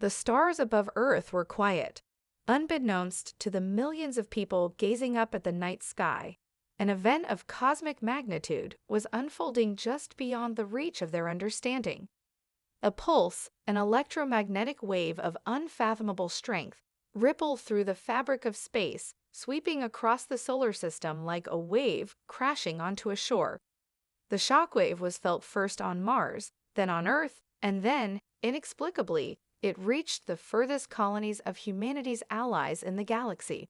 The stars above Earth were quiet. Unbeknownst to the millions of people gazing up at the night sky, an event of cosmic magnitude was unfolding just beyond the reach of their understanding. A pulse, an electromagnetic wave of unfathomable strength, rippled through the fabric of space, sweeping across the solar system like a wave crashing onto a shore. The shockwave was felt first on Mars, then on Earth, and then, inexplicably, it reached the furthest colonies of humanity's allies in the galaxy.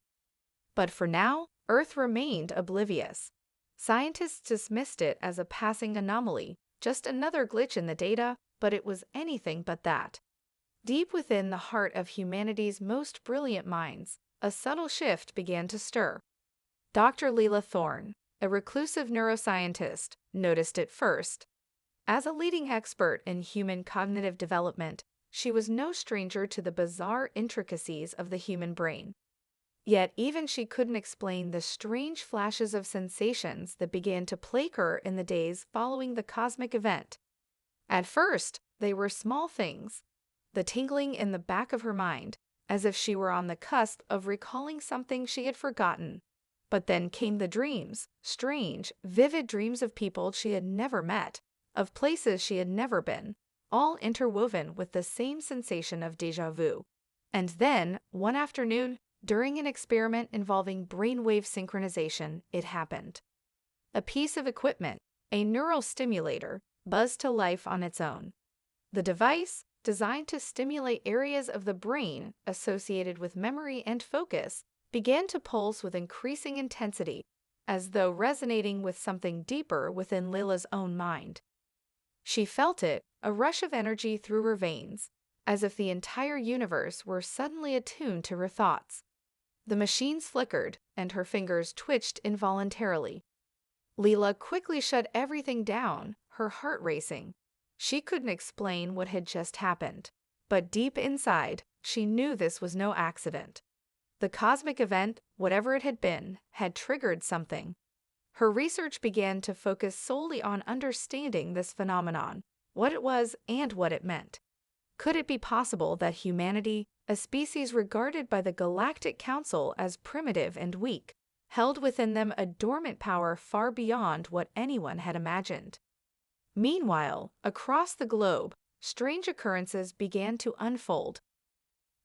But for now, Earth remained oblivious. Scientists dismissed it as a passing anomaly, just another glitch in the data, but it was anything but that. Deep within the heart of humanity's most brilliant minds, a subtle shift began to stir. Dr. Leela Thorne, a reclusive neuroscientist, noticed it first. As a leading expert in human cognitive development, she was no stranger to the bizarre intricacies of the human brain. Yet even she couldn't explain the strange flashes of sensations that began to plague her in the days following the cosmic event. At first, they were small things. The tingling in the back of her mind, as if she were on the cusp of recalling something she had forgotten. But then came the dreams, strange, vivid dreams of people she had never met, of places she had never been, all interwoven with the same sensation of déjà vu. And then, one afternoon, during an experiment involving brainwave synchronization, it happened. A piece of equipment, a neural stimulator, buzzed to life on its own. The device, designed to stimulate areas of the brain associated with memory and focus, began to pulse with increasing intensity, as though resonating with something deeper within Lila's own mind. She felt it, a rush of energy through her veins, as if the entire universe were suddenly attuned to her thoughts. The machines flickered, and her fingers twitched involuntarily. Leela quickly shut everything down, her heart racing. She couldn't explain what had just happened, but deep inside, she knew this was no accident. The cosmic event, whatever it had been, had triggered something. Her research began to focus solely on understanding this phenomenon, what it was and what it meant. Could it be possible that humanity, a species regarded by the Galactic Council as primitive and weak, held within them a dormant power far beyond what anyone had imagined? Meanwhile, across the globe, strange occurrences began to unfold.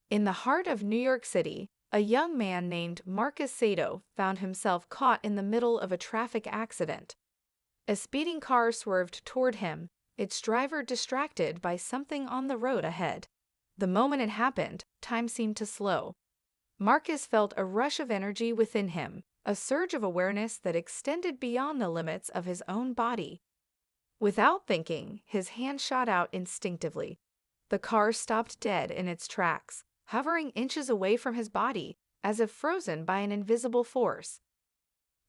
In the heart of New York City, a young man named Marcus Sato found himself caught in the middle of a traffic accident. A speeding car swerved toward him, its driver distracted by something on the road ahead. The moment it happened, time seemed to slow. Marcus felt a rush of energy within him, a surge of awareness that extended beyond the limits of his own body. Without thinking, his hand shot out instinctively. The car stopped dead in its tracks, hovering inches away from his body, as if frozen by an invisible force.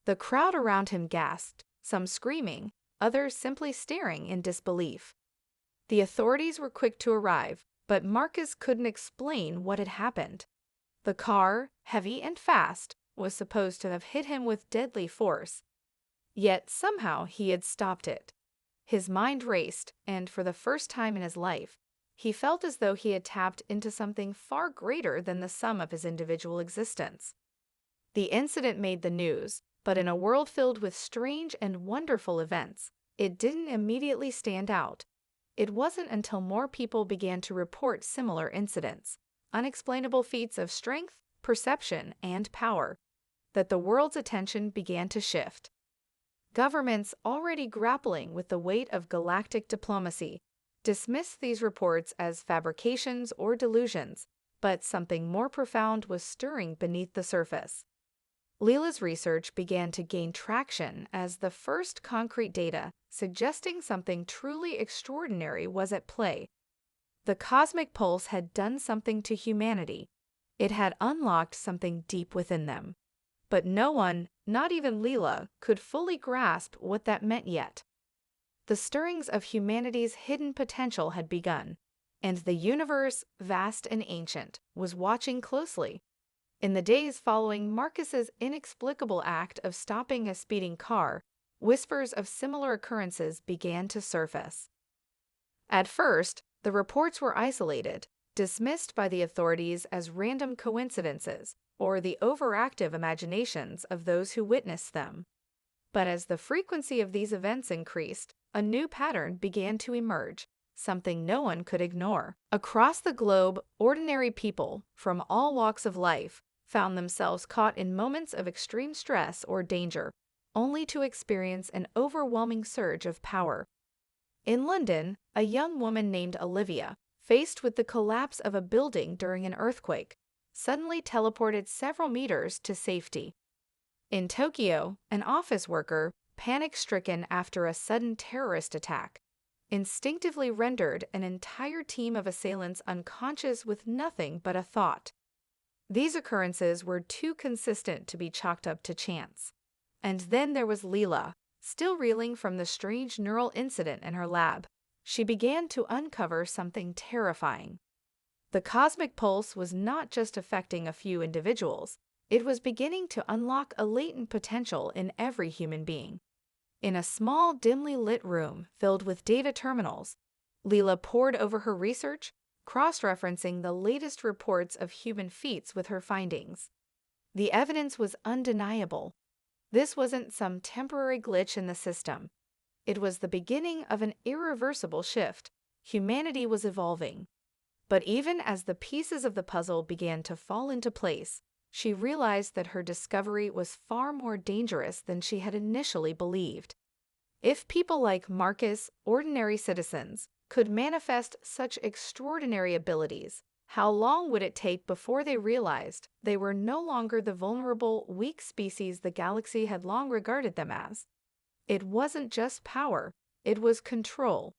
The crowd around him gasped, some screaming, others simply staring in disbelief. The authorities were quick to arrive, but Marcus couldn't explain what had happened. The car, heavy and fast, was supposed to have hit him with deadly force. Yet somehow he had stopped it. His mind raced, and for the first time in his life, he felt as though he had tapped into something far greater than the sum of his individual existence. The incident made the news, but in a world filled with strange and wonderful events, it didn't immediately stand out. It wasn't until more people began to report similar incidents, unexplainable feats of strength, perception, and power, that the world's attention began to shift. Governments already grappling with the weight of galactic diplomacy dismissed these reports as fabrications or delusions, but something more profound was stirring beneath the surface. Leela's research began to gain traction as the first concrete data suggesting something truly extraordinary was at play. The cosmic pulse had done something to humanity. It had unlocked something deep within them. But no one, not even Leela, could fully grasp what that meant yet. The stirrings of humanity's hidden potential had begun, and the universe, vast and ancient, was watching closely. In the days following Marcus's inexplicable act of stopping a speeding car, whispers of similar occurrences began to surface. At first, the reports were isolated, dismissed by the authorities as random coincidences or the overactive imaginations of those who witnessed them. But as the frequency of these events increased, a new pattern began to emerge, something no one could ignore. Across the globe, ordinary people from all walks of life found themselves caught in moments of extreme stress or danger, only to experience an overwhelming surge of power. In London, a young woman named Olivia, faced with the collapse of a building during an earthquake, suddenly teleported several meters to safety. In Tokyo, an office worker, panic-stricken after a sudden terrorist attack, instinctively rendered an entire team of assailants unconscious with nothing but a thought. These occurrences were too consistent to be chalked up to chance. And then there was Leela, still reeling from the strange neural incident in her lab. She began to uncover something terrifying. The cosmic pulse was not just affecting a few individuals, it was beginning to unlock a latent potential in every human being. In a small, dimly lit room filled with data terminals, Leela pored over her research, cross-referencing the latest reports of human feats with her findings. The evidence was undeniable. This wasn't some temporary glitch in the system. It was the beginning of an irreversible shift. Humanity was evolving. But even as the pieces of the puzzle began to fall into place, she realized that her discovery was far more dangerous than she had initially believed. If people like Marcus, ordinary citizens, could manifest such extraordinary abilities, how long would it take before they realized they were no longer the vulnerable, weak species the galaxy had long regarded them as? It wasn't just power, it was control,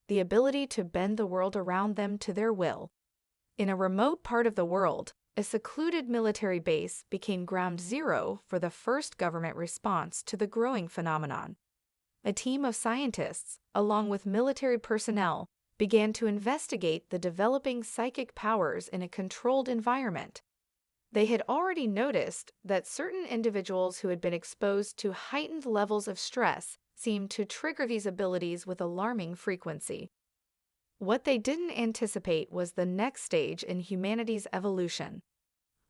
the ability to bend the world around them to their will. In a remote part of the world, a secluded military base became ground zero for the first government response to the growing phenomenon. A team of scientists, along with military personnel, began to investigate the developing psychic powers in a controlled environment. They had already noticed that certain individuals who had been exposed to heightened levels of stress seemed to trigger these abilities with alarming frequency. What they didn't anticipate was the next stage in humanity's evolution.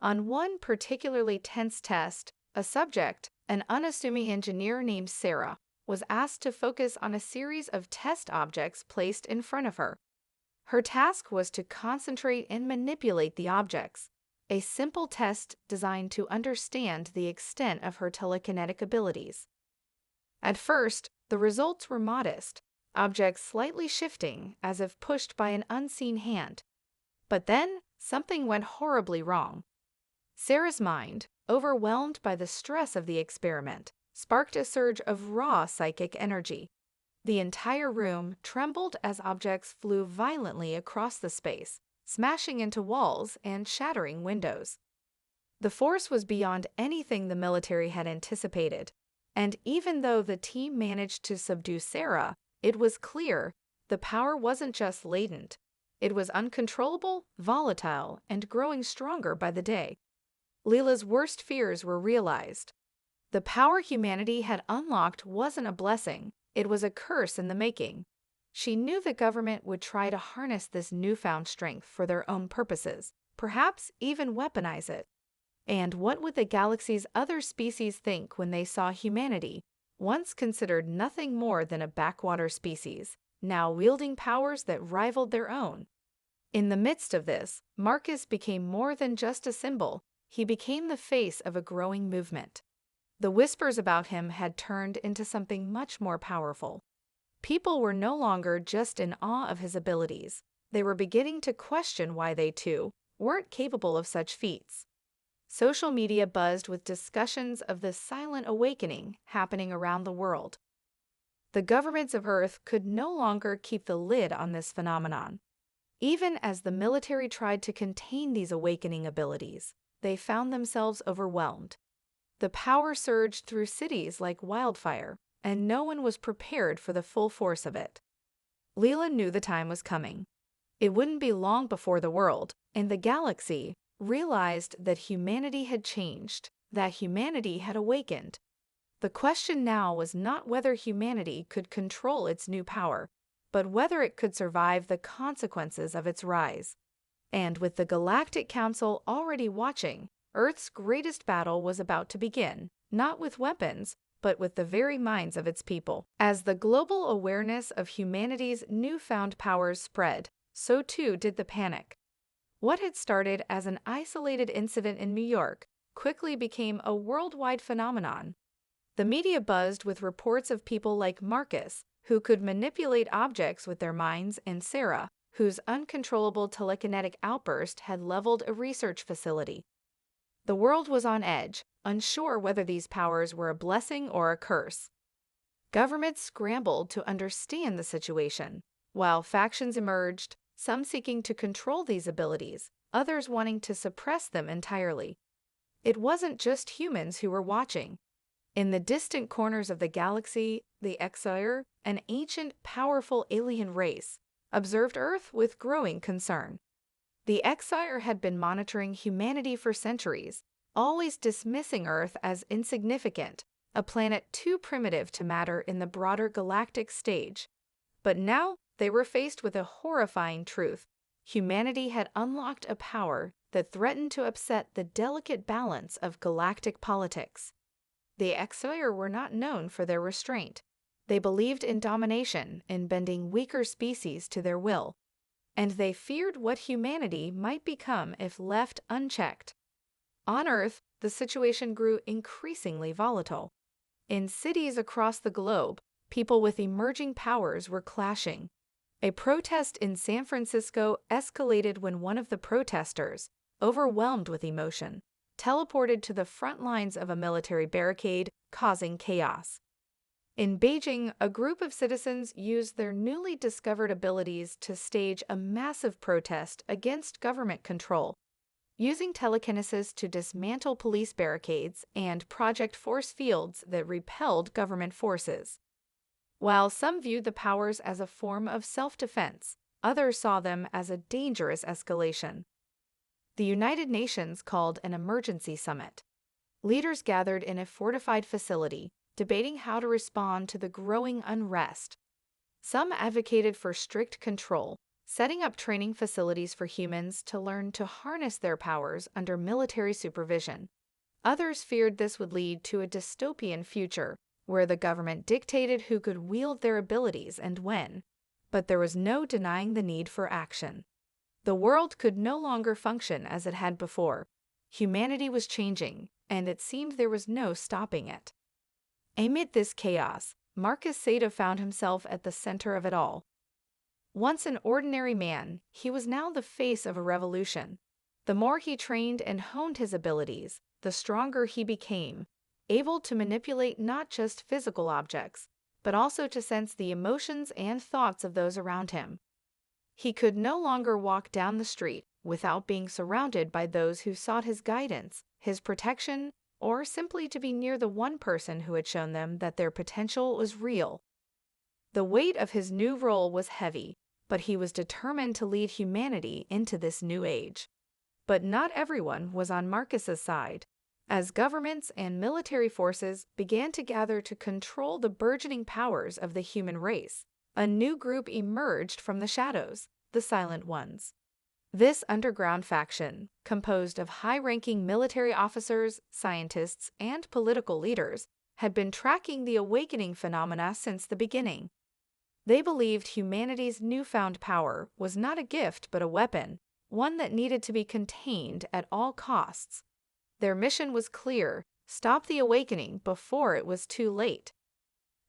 On one particularly tense test, a subject, an unassuming engineer named Sarah, was asked to focus on a series of test objects placed in front of her. Her task was to concentrate and manipulate the objects, a simple test designed to understand the extent of her telekinetic abilities. At first, the results were modest, objects slightly shifting as if pushed by an unseen hand. But then, something went horribly wrong. Sarah's mind, overwhelmed by the stress of the experiment, sparked a surge of raw psychic energy. The entire room trembled as objects flew violently across the space, smashing into walls and shattering windows. The force was beyond anything the military had anticipated, and even though the team managed to subdue Sarah, it was clear the power wasn't just latent. It was uncontrollable, volatile, and growing stronger by the day. Leela's worst fears were realized. The power humanity had unlocked wasn't a blessing, it was a curse in the making. She knew the government would try to harness this newfound strength for their own purposes, perhaps even weaponize it. And what would the galaxy's other species think when they saw humanity, once considered nothing more than a backwater species, now wielding powers that rivaled their own? In the midst of this, Marcus became more than just a symbol, he became the face of a growing movement. The whispers about him had turned into something much more powerful. People were no longer just in awe of his abilities, they were beginning to question why they, too, weren't capable of such feats. Social media buzzed with discussions of the silent awakening happening around the world. The governments of Earth could no longer keep the lid on this phenomenon. Even as the military tried to contain these awakening abilities, they found themselves overwhelmed. The power surged through cities like wildfire, and no one was prepared for the full force of it. Leela knew the time was coming. It wouldn't be long before the world, and the galaxy, realized that humanity had changed, that humanity had awakened. The question now was not whether humanity could control its new power, but whether it could survive the consequences of its rise. And with the Galactic Council already watching, Earth's greatest battle was about to begin, not with weapons, but with the very minds of its people. As the global awareness of humanity's newfound powers spread, so too did the panic. What had started as an isolated incident in New York quickly became a worldwide phenomenon. The media buzzed with reports of people like Marcus, who could manipulate objects with their minds, and Sarah, whose uncontrollable telekinetic outburst had leveled a research facility. The world was on edge, unsure whether these powers were a blessing or a curse. Governments scrambled to understand the situation, while factions emerged, some seeking to control these abilities, others wanting to suppress them entirely. It wasn't just humans who were watching. In the distant corners of the galaxy, the HFY, an ancient, powerful alien race, observed Earth with growing concern. The HFY had been monitoring humanity for centuries, always dismissing Earth as insignificant, a planet too primitive to matter in the broader galactic stage. But now they were faced with a horrifying truth. Humanity had unlocked a power that threatened to upset the delicate balance of galactic politics. The HFY were not known for their restraint. They believed in domination, in bending weaker species to their will, and they feared what humanity might become if left unchecked. On Earth, the situation grew increasingly volatile. In cities across the globe, people with emerging powers were clashing. A protest in San Francisco escalated when one of the protesters, overwhelmed with emotion, teleported to the front lines of a military barricade, causing chaos. In Beijing, a group of citizens used their newly discovered abilities to stage a massive protest against government control, using telekinesis to dismantle police barricades and project force fields that repelled government forces. While some viewed the powers as a form of self-defense, others saw them as a dangerous escalation. The United Nations called an emergency summit. Leaders gathered in a fortified facility, debating how to respond to the growing unrest. Some advocated for strict control, setting up training facilities for humans to learn to harness their powers under military supervision. Others feared this would lead to a dystopian future, where the government dictated who could wield their abilities and when. But there was no denying the need for action. The world could no longer function as it had before. Humanity was changing, and it seemed there was no stopping it. Amid this chaos, Marcus Seda found himself at the center of it all. Once an ordinary man, he was now the face of a revolution. The more he trained and honed his abilities, the stronger he became, able to manipulate not just physical objects, but also to sense the emotions and thoughts of those around him. He could no longer walk down the street without being surrounded by those who sought his guidance, his protection, or simply to be near the one person who had shown them that their potential was real. The weight of his new role was heavy, but he was determined to lead humanity into this new age. But not everyone was on Marcus's side. As governments and military forces began to gather to control the burgeoning powers of the human race, a new group emerged from the shadows, the Silent Ones. This underground faction, composed of high-ranking military officers, scientists, and political leaders, had been tracking the awakening phenomena since the beginning. They believed humanity's newfound power was not a gift but a weapon, one that needed to be contained at all costs. Their mission was clear: stop the awakening before it was too late.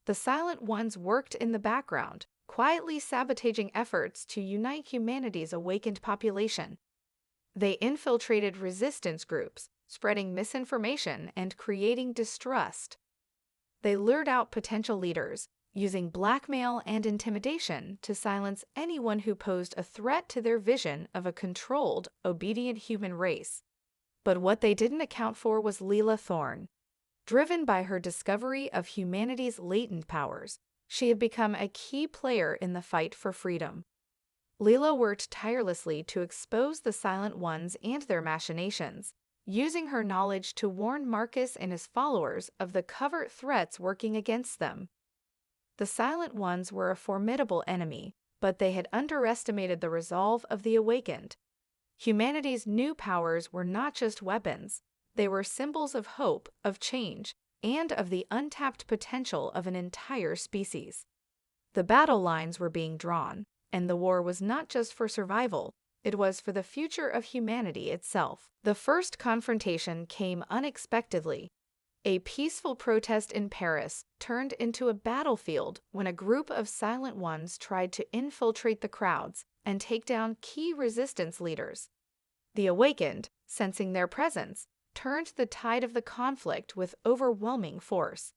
The Silent Ones worked in the background, quietly sabotaging efforts to unite humanity's awakened population. They infiltrated resistance groups, spreading misinformation and creating distrust. They lured out potential leaders, using blackmail and intimidation to silence anyone who posed a threat to their vision of a controlled, obedient human race. But what they didn't account for was Leela Thorne. Driven by her discovery of humanity's latent powers, she had become a key player in the fight for freedom. Leela worked tirelessly to expose the Silent Ones and their machinations, using her knowledge to warn Marcus and his followers of the covert threats working against them. The Silent Ones were a formidable enemy, but they had underestimated the resolve of the awakened. Humanity's new powers were not just weapons, they were symbols of hope, of change, and of the untapped potential of an entire species. The battle lines were being drawn, and the war was not just for survival, it was for the future of humanity itself. The first confrontation came unexpectedly. A peaceful protest in Paris turned into a battlefield when a group of Silent Ones tried to infiltrate the crowds and take down key resistance leaders. The Awakened, sensing their presence, turned the tide of the conflict with overwhelming force.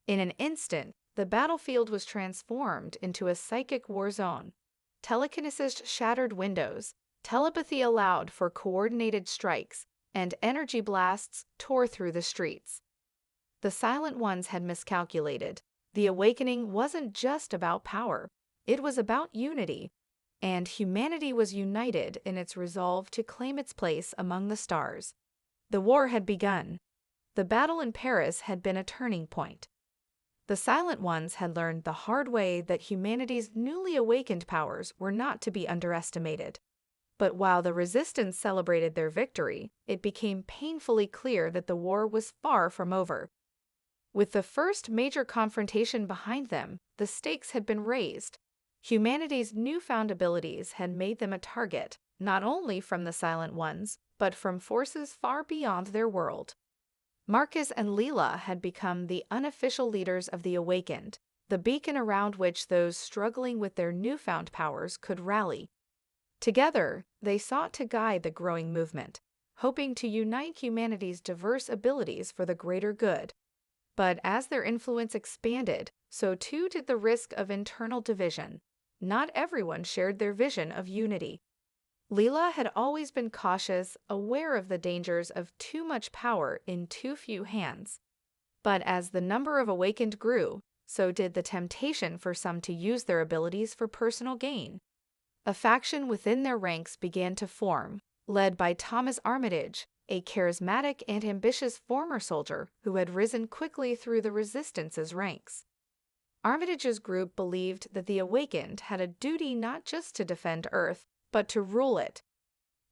In an instant, the battlefield was transformed into a psychic war zone. Telekinesis shattered windows, telepathy allowed for coordinated strikes, and energy blasts tore through the streets. The Silent Ones had miscalculated. The awakening wasn't just about power, it was about unity, and humanity was united in its resolve to claim its place among the stars. The war had begun. The battle in Paris had been a turning point. The Silent Ones had learned the hard way that humanity's newly awakened powers were not to be underestimated. But while the resistance celebrated their victory, it became painfully clear that the war was far from over. With the first major confrontation behind them, the stakes had been raised. Humanity's newfound abilities had made them a target, not only from the Silent Ones, but from forces far beyond their world. Marcus and Leela had become the unofficial leaders of the Awakened, the beacon around which those struggling with their newfound powers could rally. Together, they sought to guide the growing movement, hoping to unite humanity's diverse abilities for the greater good. But as their influence expanded, so too did the risk of internal division. Not everyone shared their vision of unity. Leela had always been cautious, aware of the dangers of too much power in too few hands. But as the number of Awakened grew, so did the temptation for some to use their abilities for personal gain. A faction within their ranks began to form, led by Thomas Armitage, a charismatic and ambitious former soldier who had risen quickly through the Resistance's ranks. Armitage's group believed that the Awakened had a duty not just to defend Earth, but to rule it.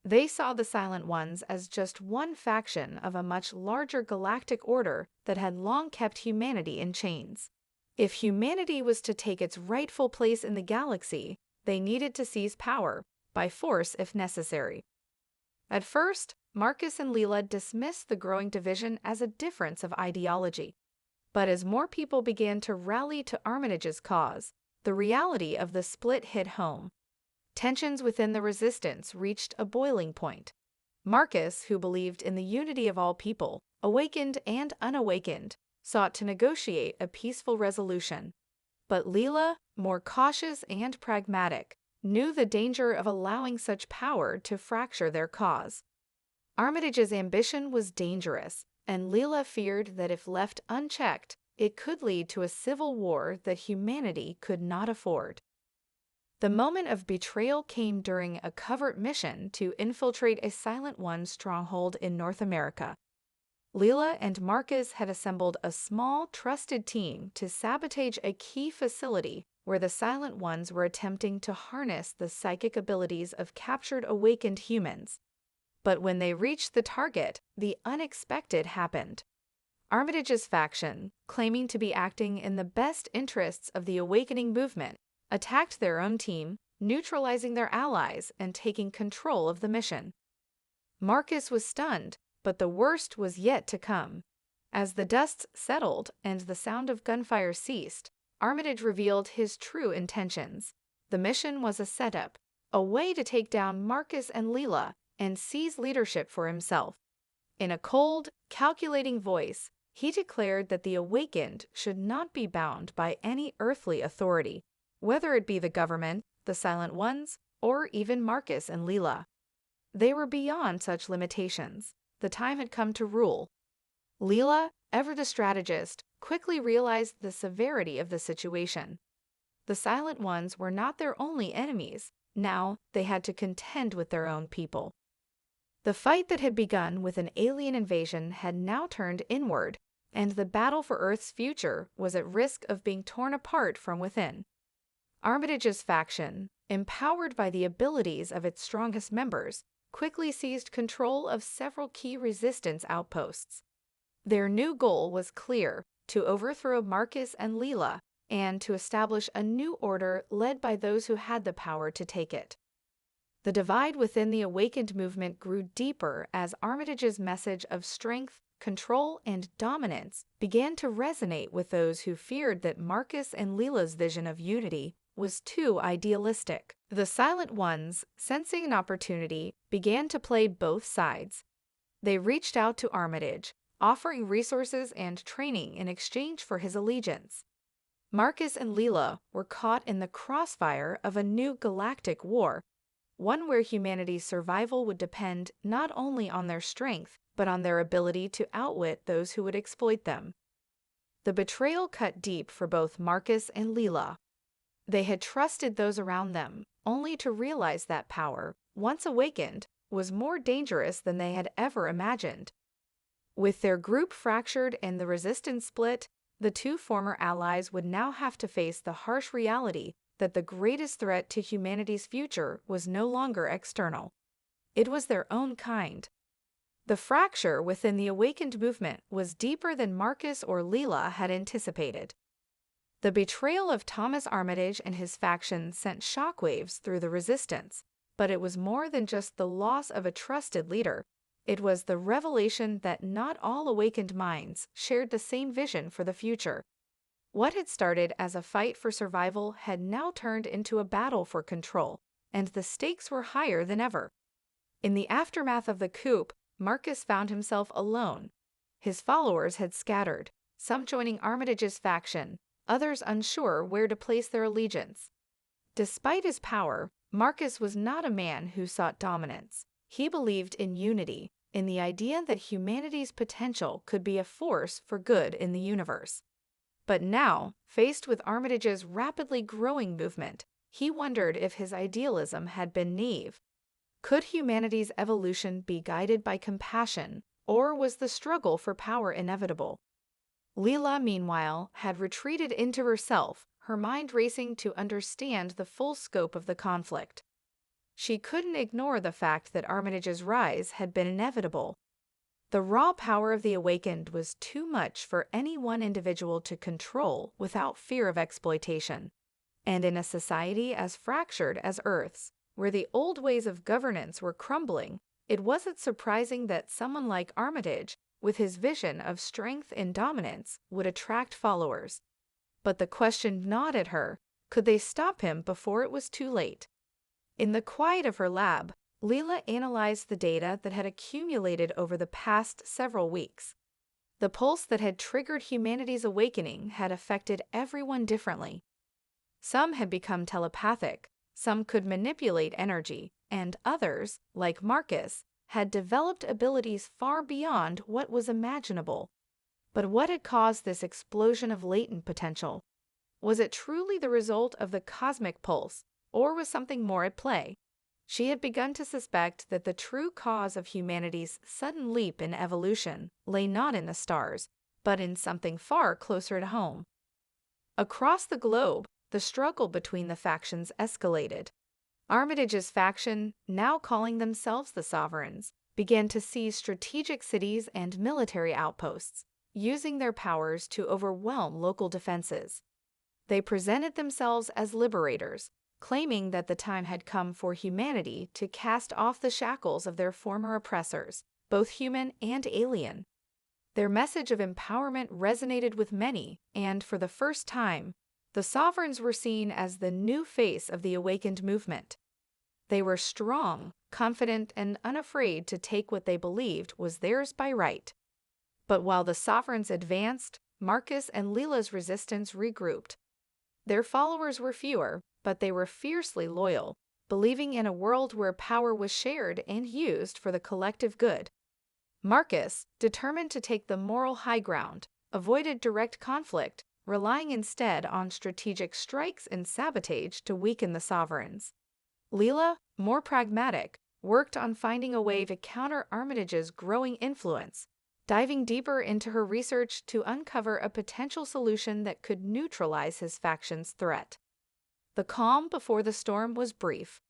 They saw the Silent Ones as just one faction of a much larger galactic order that had long kept humanity in chains. If humanity was to take its rightful place in the galaxy, they needed to seize power, by force if necessary. At first, Marcus and Leela dismissed the growing division as a difference of ideology. But as more people began to rally to Armitage's cause, the reality of the split hit home. Tensions within the Resistance reached a boiling point. Marcus, who believed in the unity of all people, awakened and unawakened, sought to negotiate a peaceful resolution. But Leela, more cautious and pragmatic, knew the danger of allowing such power to fracture their cause. Armitage's ambition was dangerous, and Leela feared that if left unchecked, it could lead to a civil war that humanity could not afford. The moment of betrayal came during a covert mission to infiltrate a Silent One stronghold in North America. Leela and Marcus had assembled a small, trusted team to sabotage a key facility where the Silent Ones were attempting to harness the psychic abilities of captured awakened humans. But when they reached the target, the unexpected happened. Armitage's faction, claiming to be acting in the best interests of the awakening movement, attacked their own team, neutralizing their allies and taking control of the mission. Marcus was stunned, but the worst was yet to come. As the dust settled and the sound of gunfire ceased, Armitage revealed his true intentions. The mission was a setup, a way to take down Marcus and Leela and seize leadership for himself. In a cold, calculating voice, he declared that the awakened should not be bound by any earthly authority, whether it be the government, the Silent Ones, or even Marcus and Leela. They were beyond such limitations. The time had come to rule. Leela, ever the strategist, quickly realized the severity of the situation. The Silent Ones were not their only enemies. Now they had to contend with their own people. The fight that had begun with an alien invasion had now turned inward, and the battle for Earth's future was at risk of being torn apart from within. Armitage's faction, empowered by the abilities of its strongest members, quickly seized control of several key resistance outposts. Their new goal was clear: to overthrow Marcus and Leela, and to establish a new order led by those who had the power to take it. The divide within the awakened movement grew deeper as Armitage's message of strength, control, and dominance began to resonate with those who feared that Marcus and Leela's vision of unity was too idealistic. The Silent Ones, sensing an opportunity, began to play both sides. They reached out to Armitage, offering resources and training in exchange for his allegiance. Marcus and Leela were caught in the crossfire of a new galactic war, one where humanity's survival would depend not only on their strength, but on their ability to outwit those who would exploit them. The betrayal cut deep for both Marcus and Leela. They had trusted those around them, only to realize that power, once awakened, was more dangerous than they had ever imagined. With their group fractured and the resistance split, the two former allies would now have to face the harsh reality that the greatest threat to humanity's future was no longer external. It was their own kind. The fracture within the awakened movement was deeper than Marcus or Leela had anticipated. The betrayal of Thomas Armitage and his faction sent shockwaves through the resistance, but it was more than just the loss of a trusted leader. It was the revelation that not all awakened minds shared the same vision for the future. What had started as a fight for survival had now turned into a battle for control, and the stakes were higher than ever. In the aftermath of the coup, Marcus found himself alone. His followers had scattered, some joining Armitage's faction, others unsure where to place their allegiance. Despite his power, Marcus was not a man who sought dominance. He believed in unity, in the idea that humanity's potential could be a force for good in the universe. But now, faced with Armitage's rapidly growing movement, he wondered if his idealism had been naive. Could humanity's evolution be guided by compassion, or was the struggle for power inevitable? Leela, meanwhile, had retreated into herself, her mind racing to understand the full scope of the conflict. She couldn't ignore the fact that Armitage's rise had been inevitable. The raw power of the awakened was too much for any one individual to control without fear of exploitation. And in a society as fractured as Earth's, where the old ways of governance were crumbling, it wasn't surprising that someone like Armitage, with his vision of strength and dominance, would attract followers. But the question gnawed at her: could they stop him before it was too late? In the quiet of her lab, Leela analyzed the data that had accumulated over the past several weeks. The pulse that had triggered humanity's awakening had affected everyone differently. Some had become telepathic, some could manipulate energy, and others, like Marcus, had developed abilities far beyond what was imaginable. But what had caused this explosion of latent potential? Was it truly the result of the cosmic pulse, or was something more at play? She had begun to suspect that the true cause of humanity's sudden leap in evolution lay not in the stars, but in something far closer to home. Across the globe, the struggle between the factions escalated. Armitage's faction, now calling themselves the Sovereigns, began to seize strategic cities and military outposts, using their powers to overwhelm local defenses. They presented themselves as liberators, claiming that the time had come for humanity to cast off the shackles of their former oppressors, both human and alien. Their message of empowerment resonated with many, and for the first time, the Sovereigns were seen as the new face of the awakened movement. They were strong, confident, and unafraid to take what they believed was theirs by right. But while the Sovereigns advanced, Marcus and Leela's resistance regrouped. Their followers were fewer, but they were fiercely loyal, believing in a world where power was shared and used for the collective good. Marcus, determined to take the moral high ground, avoided direct conflict, relying instead on strategic strikes and sabotage to weaken the Sovereigns. Leela, more pragmatic, worked on finding a way to counter Armitage's growing influence, diving deeper into her research to uncover a potential solution that could neutralize his faction's threat. The calm before the storm was brief.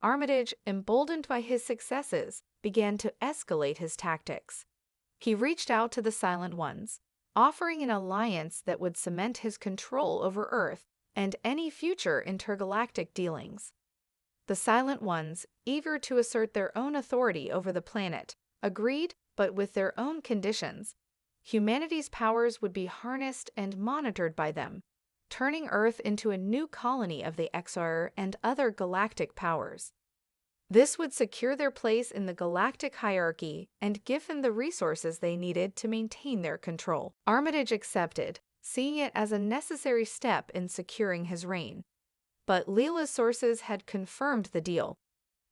Armitage, emboldened by his successes, began to escalate his tactics. He reached out to the Silent Ones, offering an alliance that would cement his control over Earth and any future intergalactic dealings. The Silent Ones, eager to assert their own authority over the planet, agreed, but with their own conditions. Humanity's powers would be harnessed and monitored by them, turning Earth into a new colony of the HFY and other galactic powers. This would secure their place in the galactic hierarchy and give them the resources they needed to maintain their control. Armitage accepted, seeing it as a necessary step in securing his reign. But Leela's sources had confirmed the deal.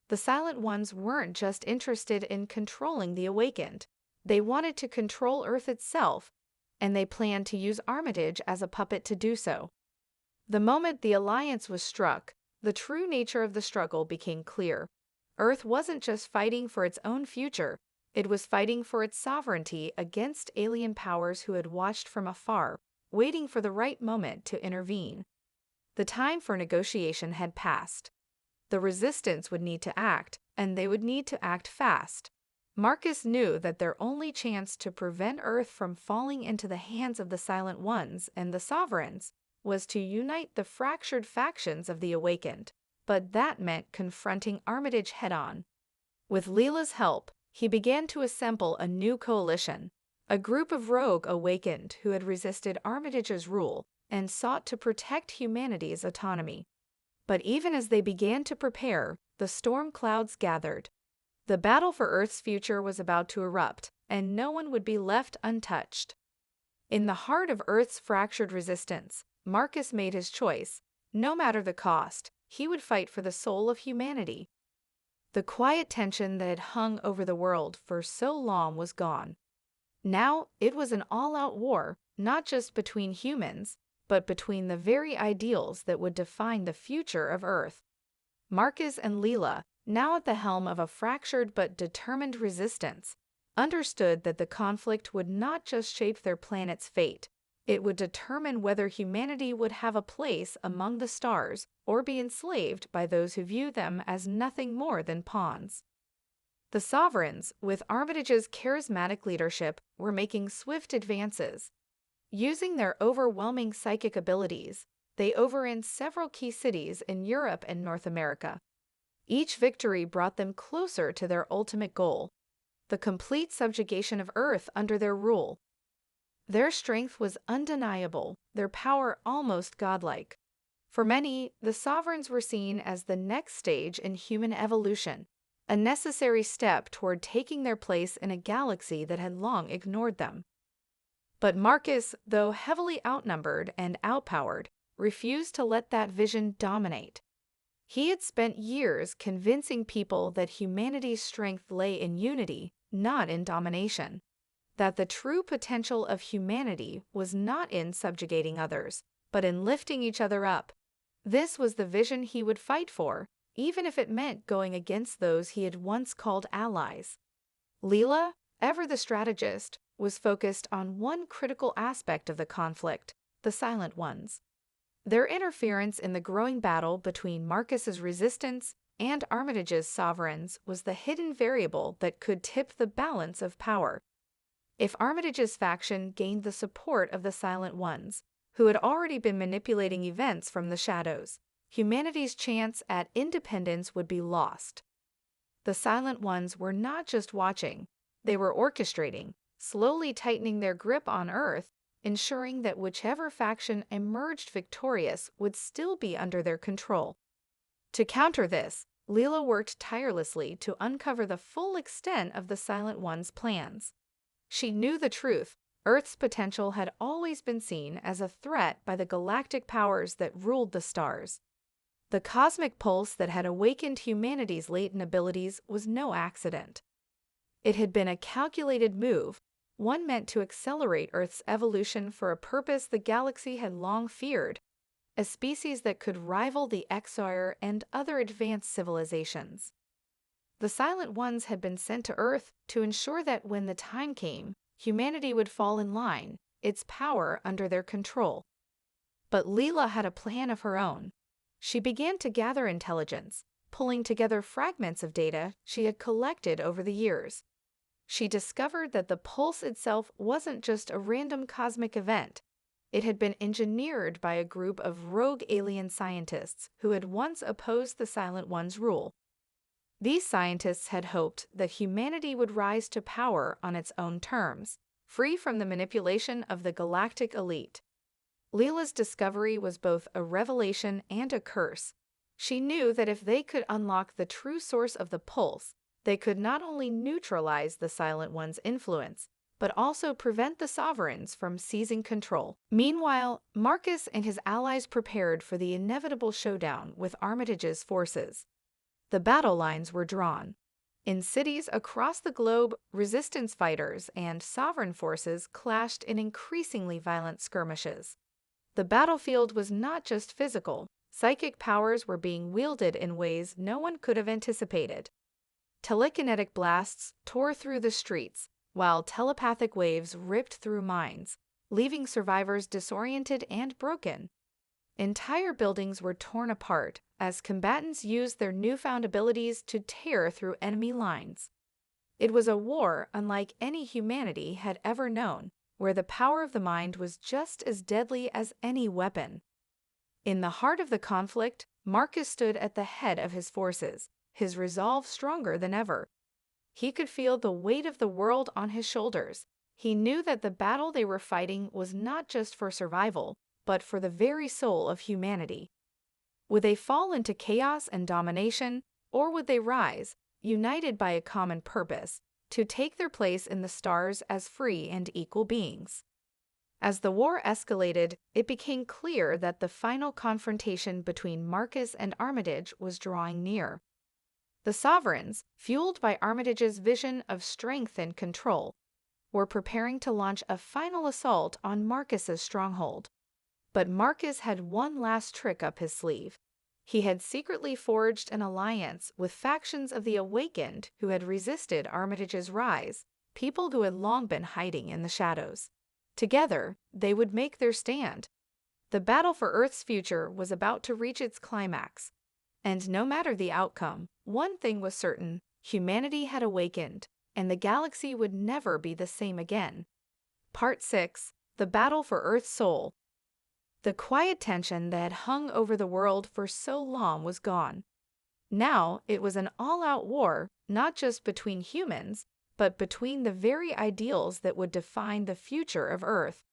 The Silent Ones weren't just interested in controlling the Awakened. They wanted to control Earth itself, and they planned to use Armitage as a puppet to do so. The moment the alliance was struck, the true nature of the struggle became clear. Earth wasn't just fighting for its own future, it was fighting for its sovereignty against alien powers who had watched from afar, waiting for the right moment to intervene. The time for negotiation had passed. The resistance would need to act, and they would need to act fast. Marcus knew that their only chance to prevent Earth from falling into the hands of the Silent Ones and the Sovereigns was to unite the fractured factions of the Awakened. But that meant confronting Armitage head-on. With Leela's help, he began to assemble a new coalition, a group of rogue Awakened who had resisted Armitage's rule and sought to protect humanity's autonomy. But even as they began to prepare, the storm clouds gathered. The battle for Earth's future was about to erupt, and no one would be left untouched. In the heart of Earth's fractured resistance, Marcus made his choice. No matter the cost, he would fight for the soul of humanity. The quiet tension that had hung over the world for so long was gone. Now it was an all-out war, not just between humans, but between the very ideals that would define the future of Earth. Marcus and Leela, now at the helm of a fractured but determined resistance, understood that the conflict would not just shape their planet's fate, it would determine whether humanity would have a place among the stars or be enslaved by those who view them as nothing more than pawns. The Sovereigns, with Armitage's charismatic leadership, were making swift advances. Using their overwhelming psychic abilities, they overran several key cities in Europe and North America. Each victory brought them closer to their ultimate goal, the complete subjugation of Earth under their rule. Their strength was undeniable, their power almost godlike. For many, the Sovereigns were seen as the next stage in human evolution, a necessary step toward taking their place in a galaxy that had long ignored them. But Marcus, though heavily outnumbered and outpowered, refused to let that vision dominate. He had spent years convincing people that humanity's strength lay in unity, not in domination. That the true potential of humanity was not in subjugating others, but in lifting each other up. This was the vision he would fight for, even if it meant going against those he had once called allies. Leela, ever the strategist, was focused on one critical aspect of the conflict, the Silent Ones. Their interference in the growing battle between Marcus's resistance and Armitage's Sovereigns was the hidden variable that could tip the balance of power. If Armitage's faction gained the support of the Silent Ones, who had already been manipulating events from the shadows, humanity's chance at independence would be lost. The Silent Ones were not just watching, they were orchestrating, slowly tightening their grip on Earth, ensuring that whichever faction emerged victorious would still be under their control. To counter this, Leela worked tirelessly to uncover the full extent of the Silent Ones' plans. She knew the truth. Earth's potential had always been seen as a threat by the galactic powers that ruled the stars. The cosmic pulse that had awakened humanity's latent abilities was no accident. It had been a calculated move, one meant to accelerate Earth's evolution for a purpose the galaxy had long feared, a species that could rival the HFY and other advanced civilizations. The Silent Ones had been sent to Earth to ensure that when the time came, humanity would fall in line, its power under their control. But Leela had a plan of her own. She began to gather intelligence, pulling together fragments of data she had collected over the years. She discovered that the pulse itself wasn't just a random cosmic event. It had been engineered by a group of rogue alien scientists who had once opposed the Silent One's rule. These scientists had hoped that humanity would rise to power on its own terms, free from the manipulation of the galactic elite. Leela's discovery was both a revelation and a curse. She knew that if they could unlock the true source of the pulse, they could not only neutralize the Silent One's influence, but also prevent the Sovereigns from seizing control. Meanwhile, Marcus and his allies prepared for the inevitable showdown with Armitage's forces. The battle lines were drawn. In cities across the globe, resistance fighters and sovereign forces clashed in increasingly violent skirmishes. The battlefield was not just physical. Psychic powers were being wielded in ways no one could have anticipated. Telekinetic blasts tore through the streets, while telepathic waves ripped through minds, leaving survivors disoriented and broken. Entire buildings were torn apart as combatants used their newfound abilities to tear through enemy lines. It was a war unlike any humanity had ever known, where the power of the mind was just as deadly as any weapon. In the heart of the conflict, Marcus stood at the head of his forces, his resolve stronger than ever. He could feel the weight of the world on his shoulders. He knew that the battle they were fighting was not just for survival, but for the very soul of humanity. Would they fall into chaos and domination, or would they rise, united by a common purpose, to take their place in the stars as free and equal beings? As the war escalated, it became clear that the final confrontation between Marcus and Armitage was drawing near. The Sovereigns, fueled by Armitage's vision of strength and control, were preparing to launch a final assault on Marcus's stronghold. But Marcus had one last trick up his sleeve. He had secretly forged an alliance with factions of the Awakened who had resisted Armitage's rise, people who had long been hiding in the shadows. Together, they would make their stand. The battle for Earth's future was about to reach its climax. And no matter the outcome, one thing was certain: humanity had awakened, and the galaxy would never be the same again. Part 6: The Battle for Earth's Soul. The quiet tension that had hung over the world for so long was gone. Now it was an all-out war, not just between humans, but between the very ideals that would define the future of Earth.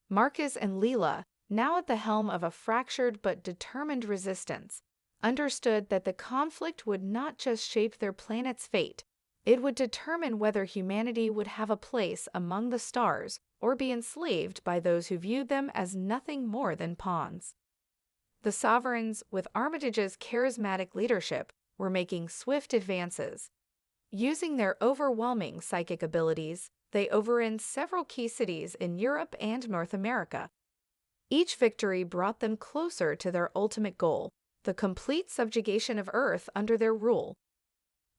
Marcus and Leela, now at the helm of a fractured but determined resistance, understood that the conflict would not just shape their planet's fate, it would determine whether humanity would have a place among the stars or be enslaved by those who viewed them as nothing more than pawns. The Sovereigns, with Armitage's charismatic leadership, were making swift advances. Using their overwhelming psychic abilities, they overran several key cities in Europe and North America. Each victory brought them closer to their ultimate goal: the complete subjugation of Earth under their rule.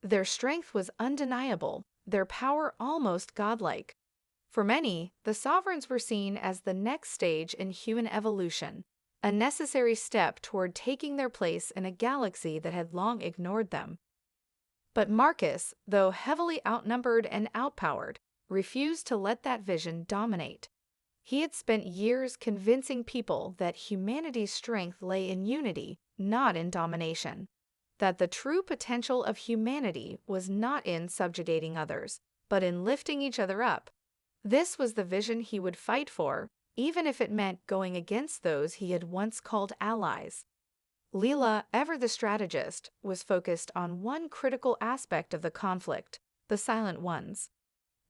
Their strength was undeniable, their power almost godlike. For many, the Sovereigns were seen as the next stage in human evolution, a necessary step toward taking their place in a galaxy that had long ignored them. But Marcus, though heavily outnumbered and outpowered, refused to let that vision dominate. He had spent years convincing people that humanity's strength lay in unity, not in domination. That the true potential of humanity was not in subjugating others, but in lifting each other up. This was the vision he would fight for, even if it meant going against those he had once called allies. Leela, ever the strategist, was focused on one critical aspect of the conflict: the Silent Ones.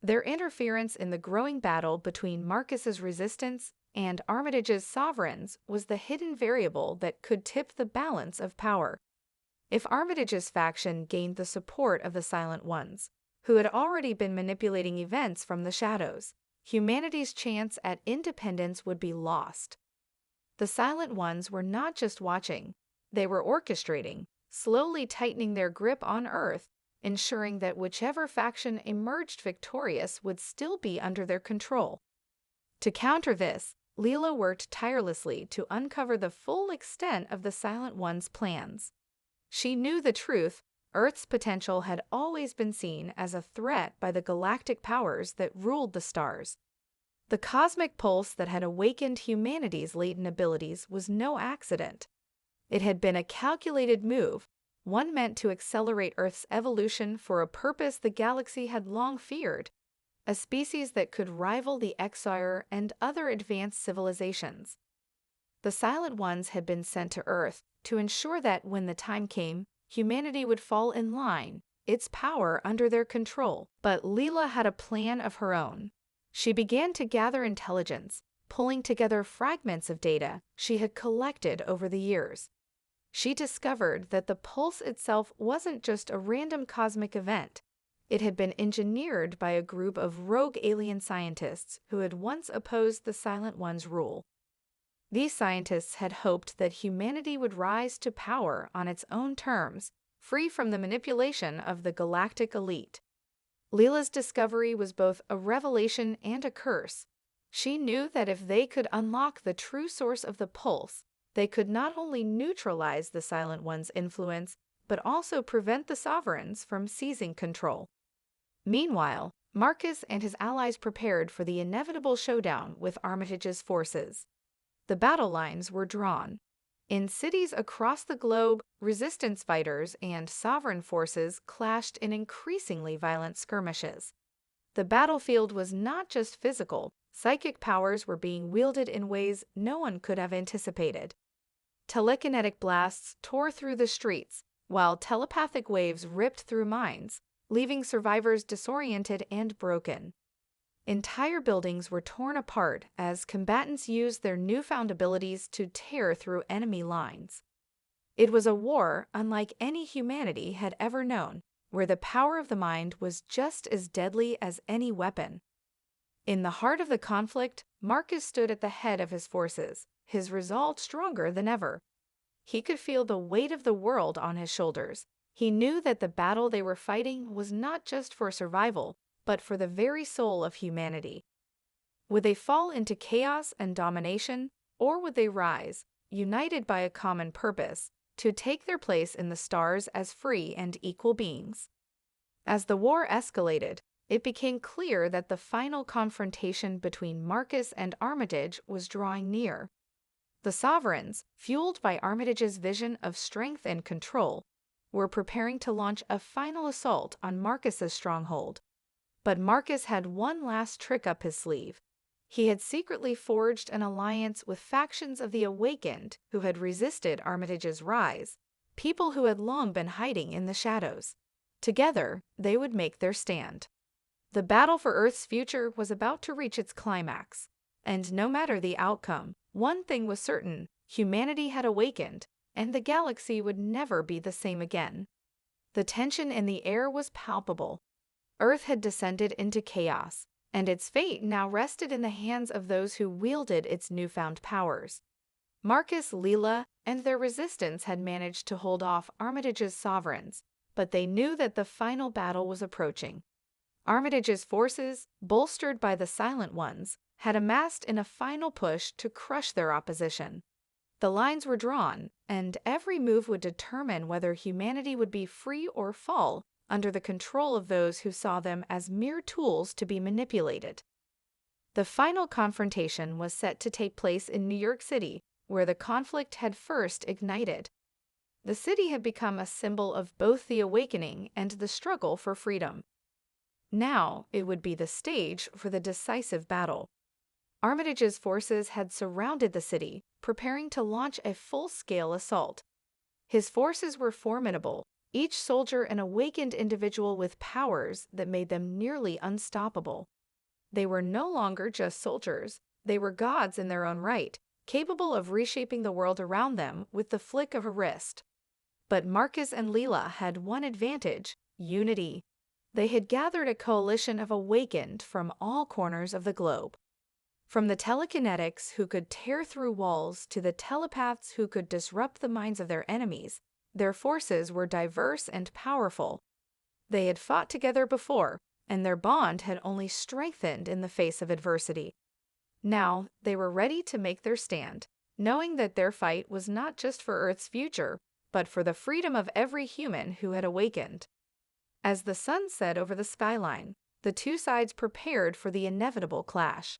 Their interference in the growing battle between Marcus's resistance and Armitage's Sovereigns was the hidden variable that could tip the balance of power. If Armitage's faction gained the support of the Silent Ones, who had already been manipulating events from the shadows, humanity's chance at independence would be lost. The Silent Ones were not just watching, they were orchestrating, slowly tightening their grip on Earth, ensuring that whichever faction emerged victorious would still be under their control. To counter this, Leela worked tirelessly to uncover the full extent of the Silent One's plans. She knew the truth. Earth's potential had always been seen as a threat by the galactic powers that ruled the stars. The cosmic pulse that had awakened humanity's latent abilities was no accident. It had been a calculated move, one meant to accelerate Earth's evolution for a purpose the galaxy had long feared, a species that could rival the Exire and other advanced civilizations. The Silent Ones had been sent to Earth to ensure that when the time came, humanity would fall in line, its power under their control. But Leela had a plan of her own. She began to gather intelligence, pulling together fragments of data she had collected over the years. She discovered that the pulse itself wasn't just a random cosmic event. It had been engineered by a group of rogue alien scientists who had once opposed the Silent One's rule. These scientists had hoped that humanity would rise to power on its own terms, free from the manipulation of the galactic elite. Leela's discovery was both a revelation and a curse. She knew that if they could unlock the true source of the pulse, they could not only neutralize the Silent One's influence, but also prevent the Sovereigns from seizing control. Meanwhile, Marcus and his allies prepared for the inevitable showdown with Armitage's forces. The battle lines were drawn. In cities across the globe, resistance fighters and sovereign forces clashed in increasingly violent skirmishes. The battlefield was not just physical, psychic powers were being wielded in ways no one could have anticipated. Telekinetic blasts tore through the streets, while telepathic waves ripped through minds, leaving survivors disoriented and broken. Entire buildings were torn apart as combatants used their newfound abilities to tear through enemy lines. It was a war unlike any humanity had ever known, where the power of the mind was just as deadly as any weapon. In the heart of the conflict, Marcus stood at the head of his forces, his resolve stronger than ever. He could feel the weight of the world on his shoulders. He knew that the battle they were fighting was not just for survival, but for the very soul of humanity. Would they fall into chaos and domination, or would they rise, united by a common purpose, to take their place in the stars as free and equal beings? As the war escalated, it became clear that the final confrontation between Marcus and Armitage was drawing near. The Sovereigns, fueled by Armitage's vision of strength and control, were preparing to launch a final assault on Marcus's stronghold. But Marcus had one last trick up his sleeve. He had secretly forged an alliance with factions of the Awakened who had resisted Armitage's rise, people who had long been hiding in the shadows. Together, they would make their stand. The battle for Earth's future was about to reach its climax, and no matter the outcome, one thing was certain: humanity had awakened, and the galaxy would never be the same again. The tension in the air was palpable. Earth had descended into chaos, and its fate now rested in the hands of those who wielded its newfound powers. Marcus, Leela, and their resistance had managed to hold off Armitage's sovereigns, but they knew that the final battle was approaching. Armitage's forces, bolstered by the Silent Ones, had amassed in a final push to crush their opposition. The lines were drawn, and every move would determine whether humanity would be free or fall under the control of those who saw them as mere tools to be manipulated. The final confrontation was set to take place in New York City, where the conflict had first ignited. The city had become a symbol of both the awakening and the struggle for freedom. Now it would be the stage for the decisive battle. Armitage's forces had surrounded the city, preparing to launch a full-scale assault. His forces were formidable, each soldier an awakened individual with powers that made them nearly unstoppable. They were no longer just soldiers, they were gods in their own right, capable of reshaping the world around them with the flick of a wrist. But Marcus and Leela had one advantage: unity. They had gathered a coalition of awakened from all corners of the globe. From the telekinetics who could tear through walls to the telepaths who could disrupt the minds of their enemies, their forces were diverse and powerful. They had fought together before, and their bond had only strengthened in the face of adversity. Now, they were ready to make their stand, knowing that their fight was not just for Earth's future, but for the freedom of every human who had awakened. As the sun set over the skyline, the two sides prepared for the inevitable clash.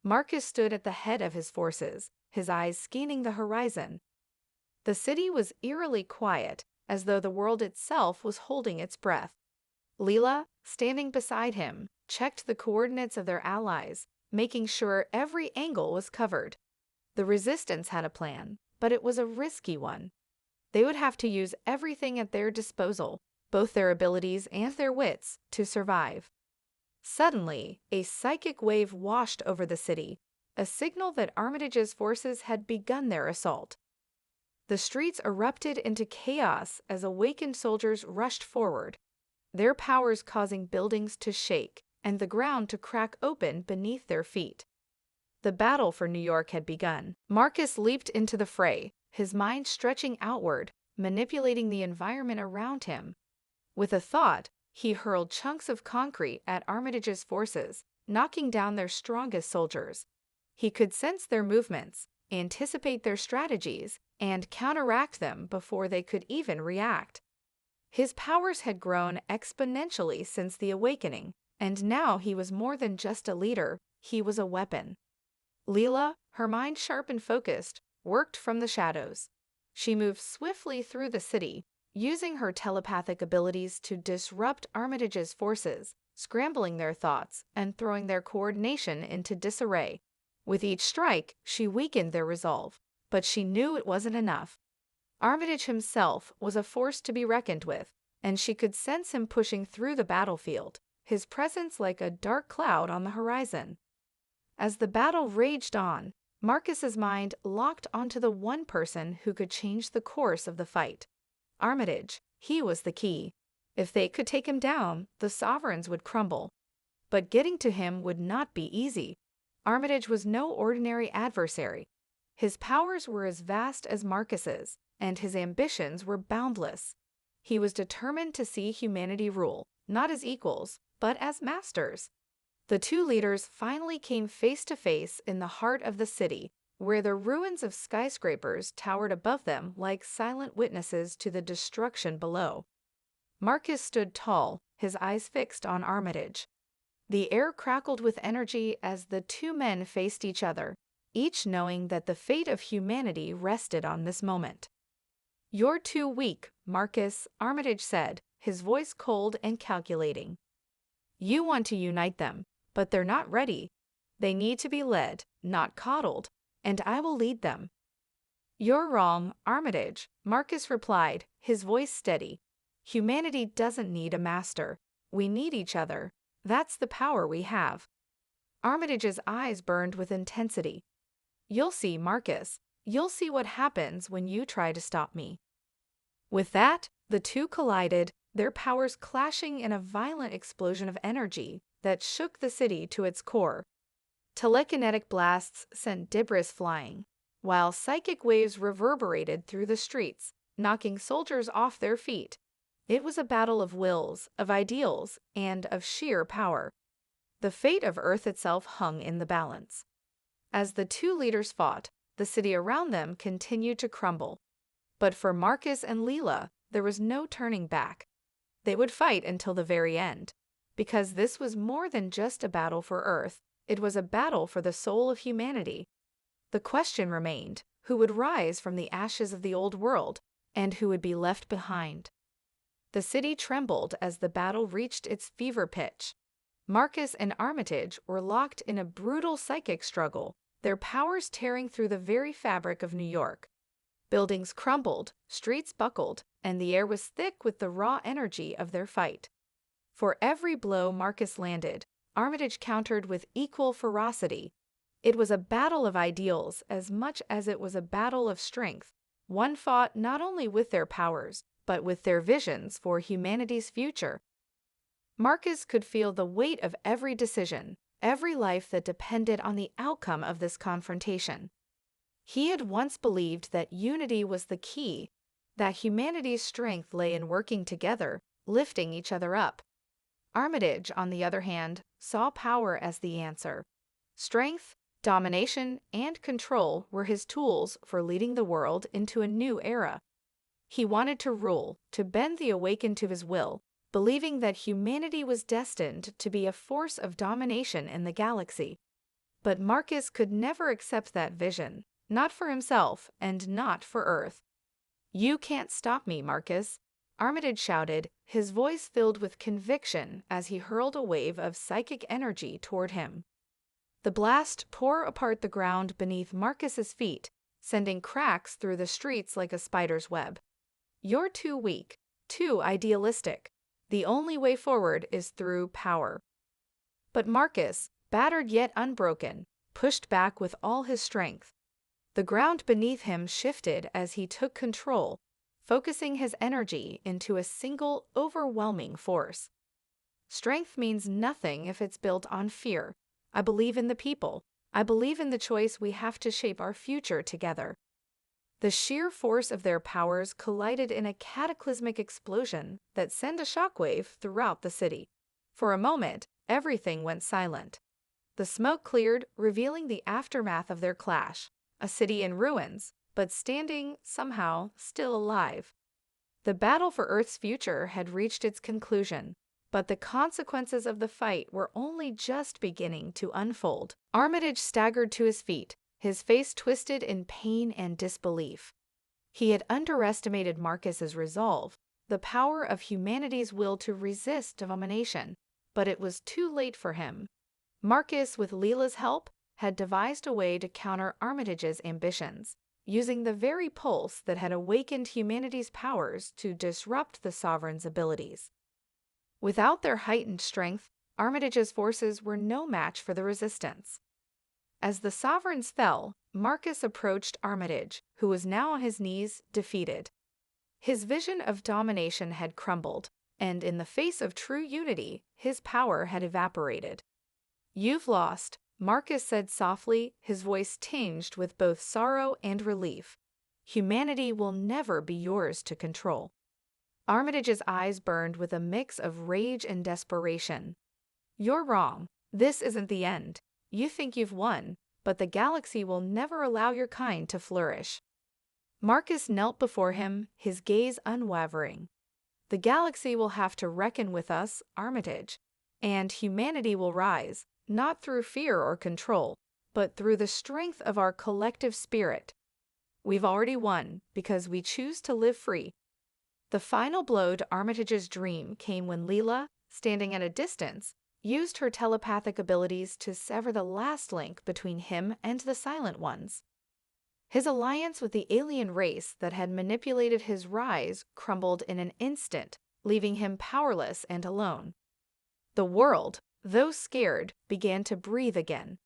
Marcus stood at the head of his forces, his eyes scanning the horizon. The city was eerily quiet, as though the world itself was holding its breath. Leela, standing beside him, checked the coordinates of their allies, making sure every angle was covered. The resistance had a plan, but it was a risky one. They would have to use everything at their disposal, both their abilities and their wits, to survive. Suddenly, a psychic wave washed over the city, a signal that Armitage's forces had begun their assault. The streets erupted into chaos as awakened soldiers rushed forward, their powers causing buildings to shake and the ground to crack open beneath their feet. The battle for New York had begun. Marcus leaped into the fray, his mind stretching outward, manipulating the environment around him. With a thought, he hurled chunks of concrete at Armitage's forces, knocking down their strongest soldiers. He could sense their movements, anticipate their strategies, and counteract them before they could even react. His powers had grown exponentially since the awakening, and now he was more than just a leader, he was a weapon. Leela, her mind sharp and focused, worked from the shadows. She moved swiftly through the city, using her telepathic abilities to disrupt Armitage's forces, scrambling their thoughts and throwing their coordination into disarray. With each strike, she weakened their resolve, but she knew it wasn't enough. Armitage himself was a force to be reckoned with, and she could sense him pushing through the battlefield, his presence like a dark cloud on the horizon. As the battle raged on, Marcus's mind locked onto the one person who could change the course of the fight. Armitage, he was the key. If they could take him down, the sovereigns would crumble. But getting to him would not be easy. Armitage was no ordinary adversary. His powers were as vast as Marcus's, and his ambitions were boundless. He was determined to see humanity rule, not as equals, but as masters. The two leaders finally came face to face in the heart of the city, where the ruins of skyscrapers towered above them like silent witnesses to the destruction below. Marcus stood tall, his eyes fixed on Armitage. The air crackled with energy as the two men faced each other, each knowing that the fate of humanity rested on this moment. "You're too weak, Marcus," Armitage said, his voice cold and calculating. "You want to unite them, but they're not ready. They need to be led, not coddled, and I will lead them." "You're wrong, Armitage," Marcus replied, his voice steady. "Humanity doesn't need a master. We need each other. That's the power we have." Armitage's eyes burned with intensity. "You'll see, Marcus. You'll see what happens when you try to stop me." With that, the two collided, their powers clashing in a violent explosion of energy that shook the city to its core. Telekinetic blasts sent debris flying, while psychic waves reverberated through the streets, knocking soldiers off their feet. It was a battle of wills, of ideals, and of sheer power. The fate of Earth itself hung in the balance. As the two leaders fought, the city around them continued to crumble. But for Marcus and Leela, there was no turning back. They would fight until the very end, because this was more than just a battle for Earth, it was a battle for the soul of humanity. The question remained, who would rise from the ashes of the old world, and who would be left behind? The city trembled as the battle reached its fever pitch. Marcus and Armitage were locked in a brutal psychic struggle, their powers tearing through the very fabric of New York. Buildings crumbled, streets buckled, and the air was thick with the raw energy of their fight. For every blow Marcus landed, Armitage countered with equal ferocity. It was a battle of ideals as much as it was a battle of strength. One fought not only with their powers, but with their visions for humanity's future. Marcus could feel the weight of every decision, every life that depended on the outcome of this confrontation. He had once believed that unity was the key, that humanity's strength lay in working together, lifting each other up. Armitage, on the other hand, saw power as the answer. Strength, domination, and control were his tools for leading the world into a new era. He wanted to rule, to bend the awakened to his will, believing that humanity was destined to be a force of domination in the galaxy. But Marcus could never accept that vision, not for himself and not for Earth. "You can't stop me, Marcus," Armitage shouted, his voice filled with conviction as he hurled a wave of psychic energy toward him. The blast tore apart the ground beneath Marcus's feet, sending cracks through the streets like a spider's web. "You're too weak, too idealistic. The only way forward is through power." But Marcus, battered yet unbroken, pushed back with all his strength. The ground beneath him shifted as he took control, focusing his energy into a single, overwhelming force. "Strength means nothing if it's built on fear. I believe in the people. I believe in the choice we have to shape our future together." The sheer force of their powers collided in a cataclysmic explosion that sent a shockwave throughout the city. For a moment, everything went silent. The smoke cleared, revealing the aftermath of their clash, a city in ruins, but standing, somehow, still alive. The battle for Earth's future had reached its conclusion, but the consequences of the fight were only just beginning to unfold. Armitage staggered to his feet, his face twisted in pain and disbelief. He had underestimated Marcus's resolve, the power of humanity's will to resist domination, but it was too late for him. Marcus, with Leela's help, had devised a way to counter Armitage's ambitions, using the very pulse that had awakened humanity's powers to disrupt the Sovereign's abilities. Without their heightened strength, Armitage's forces were no match for the resistance. As the Sovereigns fell, Marcus approached Armitage, who was now on his knees, defeated. His vision of domination had crumbled, and in the face of true unity, his power had evaporated. "You've lost," Marcus said softly, his voice tinged with both sorrow and relief. "Humanity will never be yours to control." Armitage's eyes burned with a mix of rage and desperation. "You're wrong. This isn't the end. You think you've won, but the galaxy will never allow your kind to flourish." Marcus knelt before him, his gaze unwavering. "The galaxy will have to reckon with us, Armitage, and humanity will rise, not through fear or control, but through the strength of our collective spirit. We've already won because we choose to live free." The final blow to Armitage's dream came when Leela, standing at a distance, used her telepathic abilities to sever the last link between him and the Silent Ones. His alliance with the alien race that had manipulated his rise crumbled in an instant, leaving him powerless and alone. The world, though scared, began to breathe again.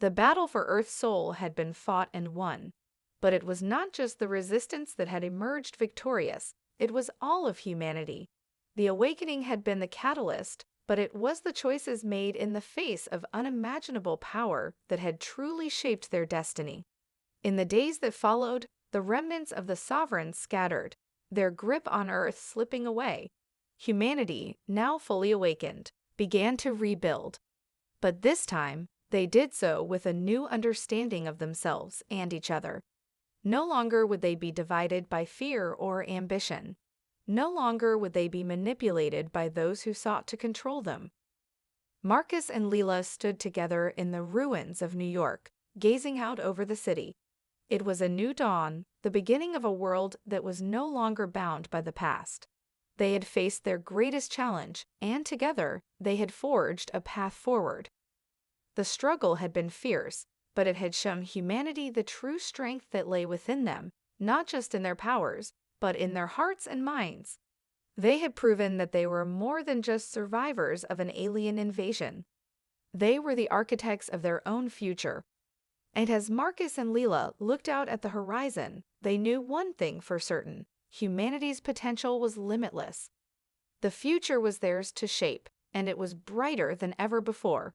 The battle for Earth's soul had been fought and won, but it was not just the resistance that had emerged victorious, it was all of humanity. The awakening had been the catalyst, but it was the choices made in the face of unimaginable power that had truly shaped their destiny. In the days that followed, the remnants of the Sovereigns scattered, their grip on Earth slipping away. Humanity, now fully awakened, began to rebuild. But this time, they did so with a new understanding of themselves and each other. No longer would they be divided by fear or ambition. No longer would they be manipulated by those who sought to control them. Marcus and Leela stood together in the ruins of New York, gazing out over the city. It was a new dawn, the beginning of a world that was no longer bound by the past. They had faced their greatest challenge, and together, they had forged a path forward. The struggle had been fierce, but it had shown humanity the true strength that lay within them, not just in their powers, but in their hearts and minds. They had proven that they were more than just survivors of an alien invasion. They were the architects of their own future. And as Marcus and Leela looked out at the horizon, they knew one thing for certain: humanity's potential was limitless. The future was theirs to shape, and it was brighter than ever before.